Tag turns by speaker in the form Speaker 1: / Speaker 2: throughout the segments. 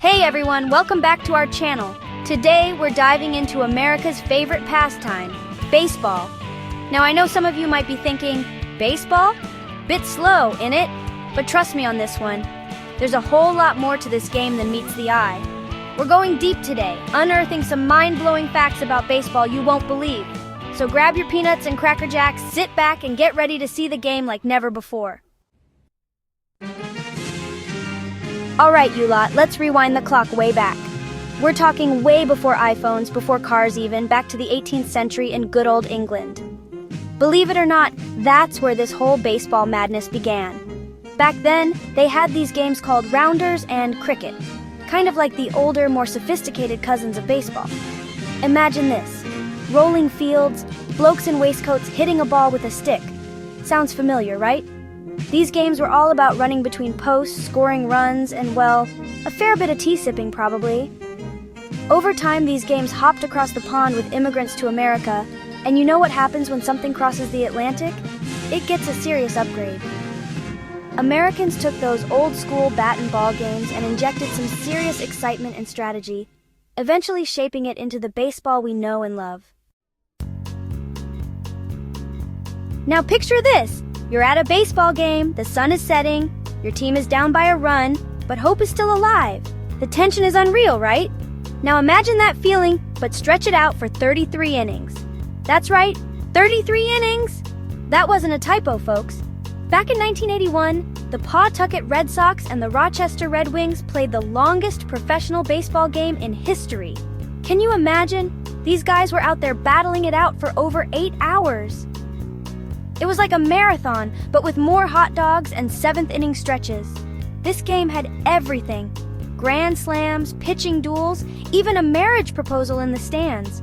Speaker 1: Hey everyone, welcome back to our channel. Today we're diving into America's favorite pastime, baseball. Now I know some of you might be thinking, baseball? Bit slow, innit? But trust me on this one. There's a whole lot more to this game than meets the eye. We're going deep today, unearthing some mind-blowing facts about baseball you won't believe. So grab your peanuts and Cracker Jacks, sit back and get ready to see the game like never before. Alright, you lot, let's rewind the clock way back. We're talking way before iPhones, before cars even, back to the 18th century in good old England. Believe it or not, that's where this whole baseball madness began. Back then, they had these games called rounders and cricket, kind of like the older, more sophisticated cousins of baseball. Imagine this, rolling fields, blokes in waistcoats hitting a ball with a stick. Sounds familiar, right? These games were all about running between posts, scoring runs, and, well, a fair bit of tea sipping probably. Over time, these games hopped across the pond with immigrants to America, and you know what happens when something crosses the Atlantic? It gets a serious upgrade. Americans took those old-school bat and ball games and injected some serious excitement and strategy, eventually shaping it into the baseball we know and love. Now picture this! You're at a baseball game, the sun is setting, your team is down by a run, but hope is still alive. The tension is unreal, right? Now imagine that feeling, but stretch it out for 33 innings. That's right, 33 innings! That wasn't a typo, folks. Back in 1981, the Pawtucket Red Sox and the Rochester Red Wings played the longest professional baseball game in history. Can you imagine? These guys were out there battling it out for over 8 hours. It was like a marathon, but with more hot dogs and seventh-inning stretches. This game had everything. Grand slams, pitching duels, even a marriage proposal in the stands.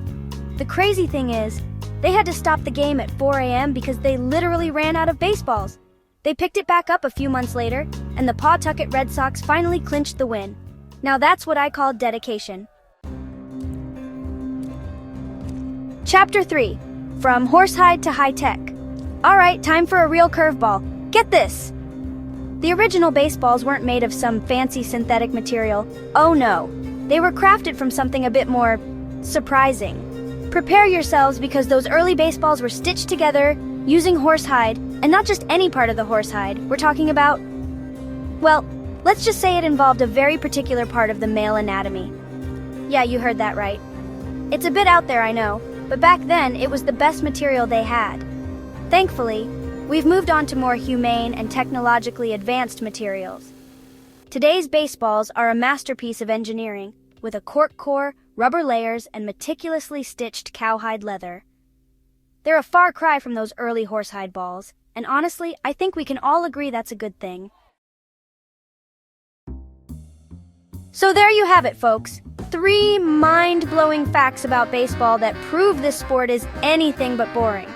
Speaker 1: The crazy thing is, they had to stop the game at 4 a.m. because they literally ran out of baseballs. They picked it back up a few months later, and the Pawtucket Red Sox finally clinched the win. Now that's what I call dedication. Chapter 3. From Horsehide to High-Tech. Alright, time for a real curveball. Get this! The original baseballs weren't made of some fancy synthetic material. Oh no, they were crafted from something a bit more surprising. Prepare yourselves because those early baseballs were stitched together using horsehide, and not just any part of the horsehide. We're talking about, well, let's just say it involved a very particular part of the male anatomy. Yeah, you heard that right. It's a bit out there, I know, but back then it was the best material they had. Thankfully, we've moved on to more humane and technologically advanced materials. Today's baseballs are a masterpiece of engineering, with a cork core, rubber layers, and meticulously stitched cowhide leather. They're a far cry from those early horsehide balls, and honestly, I think we can all agree that's a good thing. So there you have it, folks. 3 mind-blowing facts about baseball that prove this sport is anything but boring.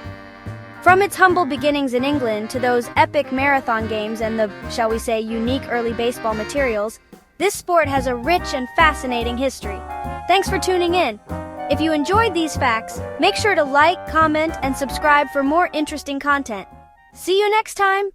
Speaker 1: From its humble beginnings in England to those epic marathon games and the, shall we say, unique early baseball materials, this sport has a rich and fascinating history. Thanks for tuning in. If you enjoyed these facts, make sure to like, comment, and subscribe for more interesting content. See you next time!